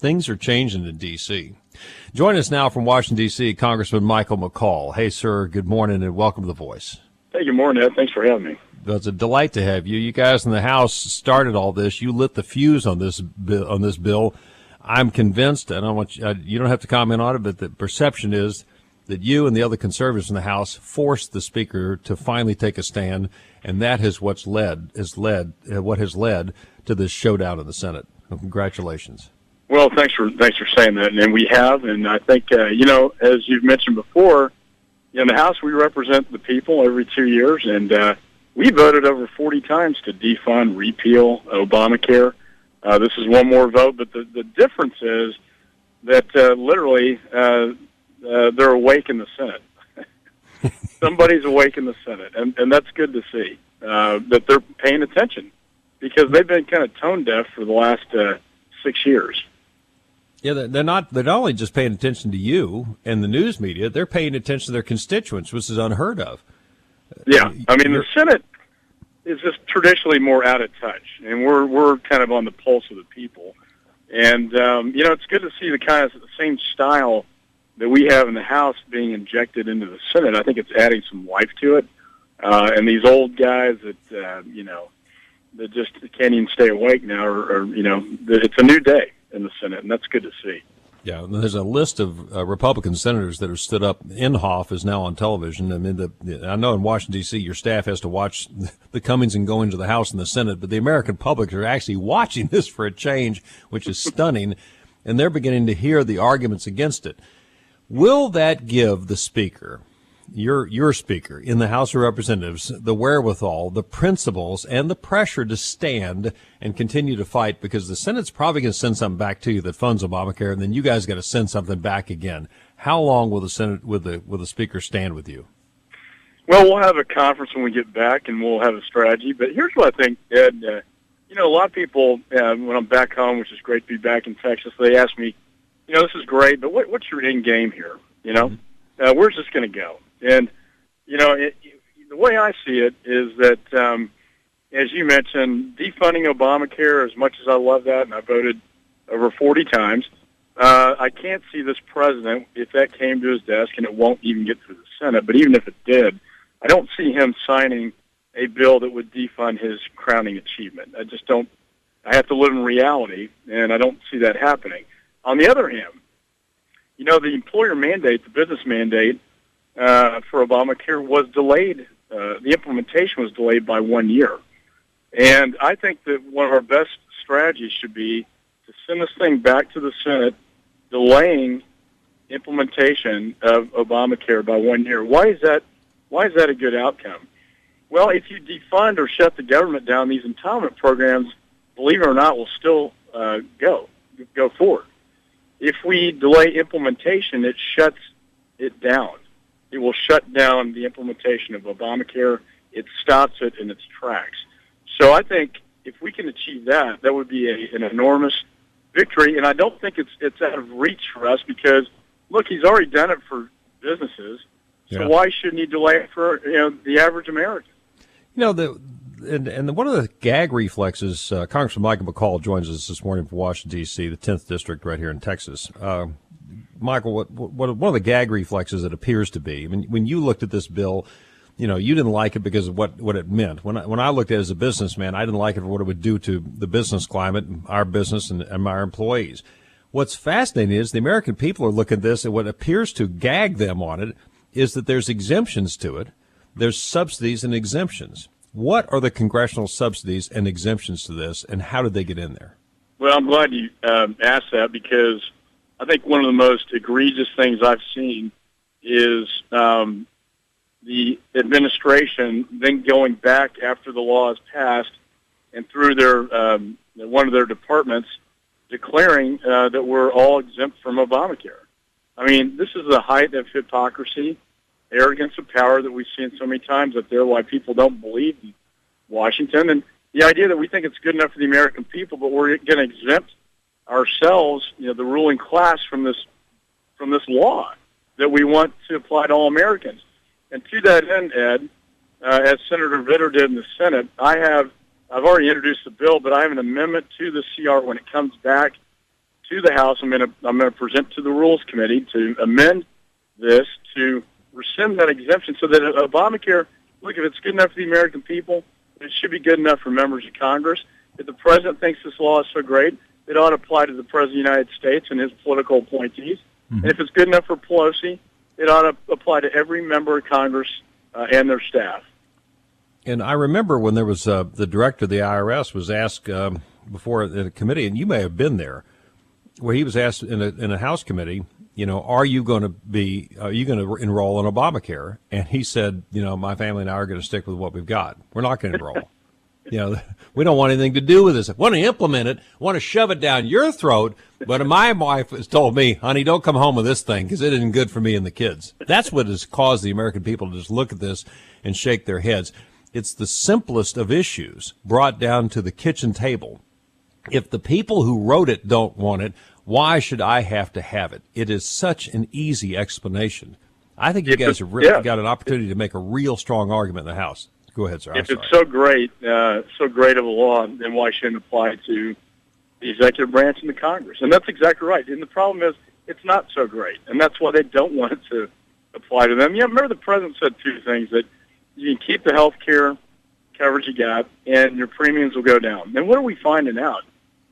things are changing in D.C. Join us now from Washington, D.C., Congressman Michael McCaul. Hey, sir, good morning and welcome to The Voice. Hey, good morning, Ed. Thanks for having me. It's a delight to have you. You guys in the House started all this. You lit the fuse on this bill. I'm convinced, and I want you don't have to comment on it, but the perception is that you and the other conservatives in the House forced the Speaker to finally take a stand, and that is what has led to this showdown in the Senate. Well, congratulations. Well, thanks for saying that, and we have, and I think as you've mentioned before, in the House we represent the people every 2 years, and we voted over 40 times to defund, repeal Obamacare. This is one more vote, but the difference is that literally they're awake in the Senate. Somebody's awake in the Senate, and that's good to see that they're paying attention, because they've been kind of tone deaf for the last 6 years. Yeah, they're not only just paying attention to you and the news media, they're paying attention to their constituents, which is unheard of. Yeah, I mean, the Senate is just traditionally more out of touch, and we're kind of on the pulse of the people. And, it's good to see the kind of the same style that we have in the House being injected into the Senate. I think it's adding some life to it. And these old guys that, that just can't even stay awake now, it's a new day in the Senate, and that's good to see. Yeah, there's a list of Republican senators that have stood up. Inhofe is now on television. I mean, I know in Washington, D.C., your staff has to watch the comings and goings of the House and the Senate, but the American public are actually watching this for a change, which is stunning, and they're beginning to hear the arguments against it. Will that give the Speaker, your Speaker in the House of Representatives, the wherewithal, the principles, and the pressure to stand and continue to fight? Because the Senate's probably going to send something back to you that funds Obamacare, and then you guys got to send something back again. How long will the Senate, will the Speaker stand with you? Well, we'll have a conference when we get back, and we'll have a strategy. But here's what I think, Ed. A lot of people, when I'm back home, which is great to be back in Texas, they ask me, this is great, but what's your end game here? Where's this going to go? And, the way I see it is that, as you mentioned, defunding Obamacare, as much as I love that, and I voted over 40 times, I can't see this president, if that came to his desk, and it won't even get through the Senate, but even if it did, I don't see him signing a bill that would defund his crowning achievement. I just don't. I have to live in reality, and I don't see that happening. On the other hand, the employer mandate, the business mandate for Obamacare was delayed. The implementation was delayed by 1 year. And I think that one of our best strategies should be to send this thing back to the Senate, delaying implementation of Obamacare by 1 year. Why is that a good outcome? Well, if you defund or shut the government down, these entitlement programs, believe it or not, will still go forward. If we delay implementation, it shuts it down. It will shut down the implementation of Obamacare. It stops it in its tracks. So I think if we can achieve that, that would be an enormous victory. And I don't think it's out of reach for us because, look, he's already done it for businesses. So why shouldn't he delay it for the average American? And one of the gag reflexes, Congressman Michael McCaul joins us this morning from Washington, D.C., the 10th District right here in Texas. Michael, what one of the gag reflexes it appears to be, when you looked at this bill, you didn't like it because of what it meant. When I looked at it as a businessman, I didn't like it for what it would do to the business climate, our business, and our employees. What's fascinating is the American people are looking at this, and what appears to gag them on it is that there's exemptions to it. There's subsidies and exemptions. What are the congressional subsidies and exemptions to this, and how did they get in there? Well, I'm glad you asked that because I think one of the most egregious things I've seen is the administration then going back after the law is passed and through their one of their departments declaring that we're all exempt from Obamacare. I mean, this is the height of hypocrisy, arrogance of power that we've seen so many times up there, why people don't believe in Washington. And the idea that we think it's good enough for the American people, but we're going to exempt ourselves, the ruling class, from this law that we want to apply to all Americans. And to that end, Ed, as Senator Vitter did in the Senate, I've already introduced the bill, but I have an amendment to the CR when it comes back to the House. I'm going to present to the Rules Committee to amend this to rescind that exemption so that Obamacare, look, if it's good enough for the American people, it should be good enough for members of Congress. If the president thinks this law is so great, it ought to apply to the President of the United States and his political appointees. Mm-hmm. And if it's good enough for Pelosi, it ought to apply to every member of Congress and their staff. And I remember when there was the director of the IRS was asked before in a committee, and you may have been there, where he was asked in a House committee, are you going to enroll in Obamacare? And he said, my family and I are going to stick with what we've got. We're not going to enroll. We don't want anything to do with this. I want to implement it, want to shove it down your throat. But my wife has told me, honey, don't come home with this thing because it isn't good for me and the kids. That's what has caused the American people to just look at this and shake their heads. It's the simplest of issues brought down to the kitchen table. If the people who wrote it don't want it, why should I have to have it? It is such an easy explanation. I think you guys have really got an opportunity to make a real strong argument in the House. Go ahead, sir. If it's so great of a law, then why shouldn't it apply to the executive branch and the Congress? And that's exactly right. And the problem is it's not so great, and that's why they don't want it to apply to them. Remember the president said two things, that you can keep the health care coverage you got, and your premiums will go down. And what are we finding out?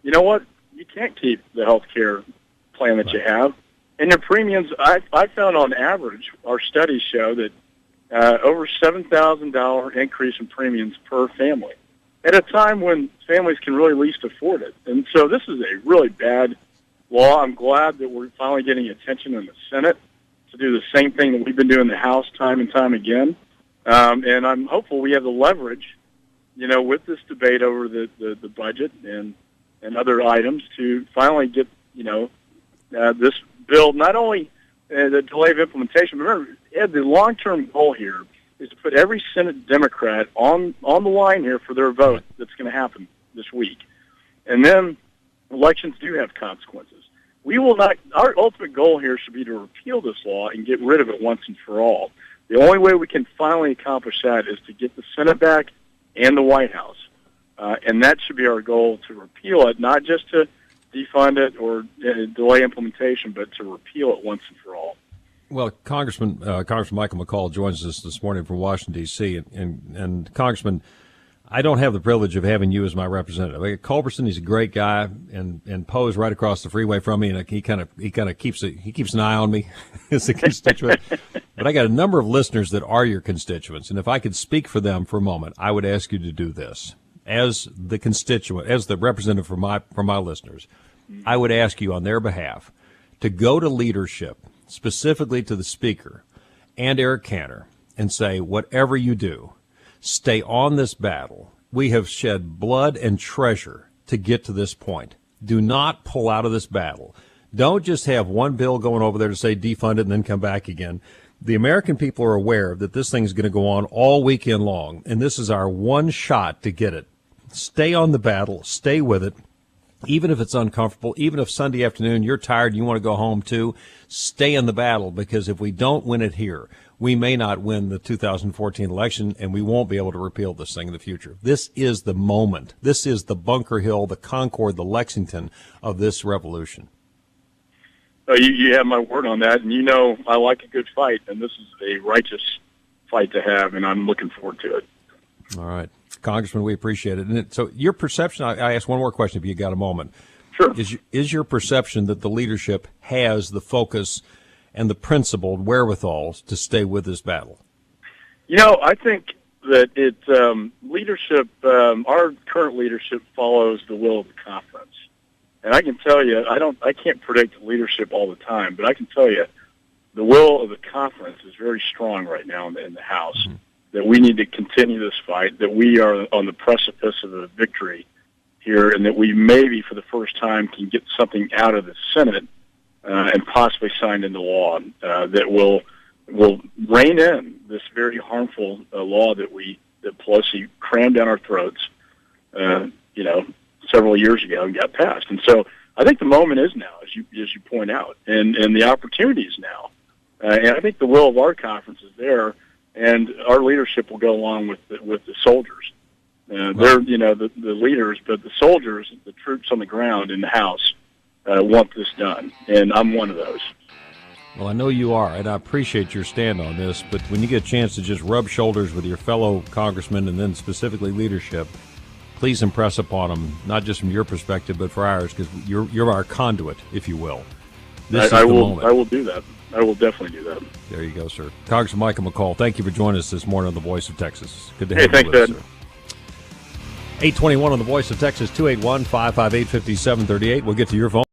You know what? You can't keep the health care plan that you have. And your premiums, I found on average, our studies show that over $7,000 increase in premiums per family at a time when families can really least afford it. And so this is a really bad law. I'm glad that we're finally getting attention in the Senate to do the same thing that we've been doing in the House time and time again. And I'm hopeful we have the leverage, with this debate over the budget and other items to finally get, this bill, not only the delay of implementation, but remember, Ed, the long-term goal here is to put every Senate Democrat on the line here for their vote that's going to happen this week. And then elections do have consequences. We will not, our ultimate goal here should be to repeal this law and get rid of it once and for all. The only way we can finally accomplish that is to get the Senate back and the White House. And that should be our goal, to repeal it, not just to defund it or delay implementation, but to repeal it once and for all. Well, Congressman Michael McCaul joins us this morning from Washington, D.C. And Congressman, I don't have the privilege of having you as my representative. Culberson, he's a great guy, and Poe's right across the freeway from me, and he kind of keeps an eye on me as a constituent. But I got a number of listeners that are your constituents, and if I could speak for them for a moment, I would ask you to do this. As the constituent, as the representative for my listeners, I would ask you on their behalf to go to leadership, specifically to the Speaker and Eric Cantor, and say, whatever you do, stay on this battle. We have shed blood and treasure to get to this point. Do not pull out of this battle. Don't just have one bill going over there to say defund it and then come back again. The American people are aware that this thing is going to go on all weekend long, and this is our one shot to get it. Stay on the battle. Stay with it. Even if it's uncomfortable, even if Sunday afternoon you're tired and you want to go home too, stay in the battle, because if we don't win it here, we may not win the 2014 election, and we won't be able to repeal this thing in the future. This is the moment. This is the Bunker Hill, the Concord, the Lexington of this revolution. Oh, you have my word on that, and I like a good fight, and this is a righteous fight to have, and I'm looking forward to it. All right. Congressman, we appreciate it. And so your perception, I ask one more question if you got a moment. Sure. Is your perception that the leadership has the focus and the principled wherewithal to stay with this battle? I think that leadership, our current leadership follows the will of the conference. And I can tell you, I can't predict leadership all the time, but I can tell you the will of the conference is very strong right now in the House. Mm-hmm. That we need to continue this fight, that we are on the precipice of a victory here, and that we maybe for the first time can get something out of the Senate and possibly signed into law that will rein in this very harmful law that Pelosi crammed down our throats, several years ago and got passed. And so I think the moment is now, as you point out, and the opportunity is now. And I think the will of our conference is there. And our leadership will go along with the soldiers. They're the leaders, but the soldiers, the troops on the ground in the House, want this done, and I'm one of those. Well, I know you are, and I appreciate your stand on this, but when you get a chance to just rub shoulders with your fellow congressmen and then specifically leadership, please impress upon them, not just from your perspective, but for ours, because you're our conduit, if you will. I will do that. I will definitely do that. There you go, sir. Congressman Michael McCaul, thank you for joining us this morning on The Voice of Texas. Good to have you with us, sir. 821 on The Voice of Texas, 281-558-5738. We'll get to your phone.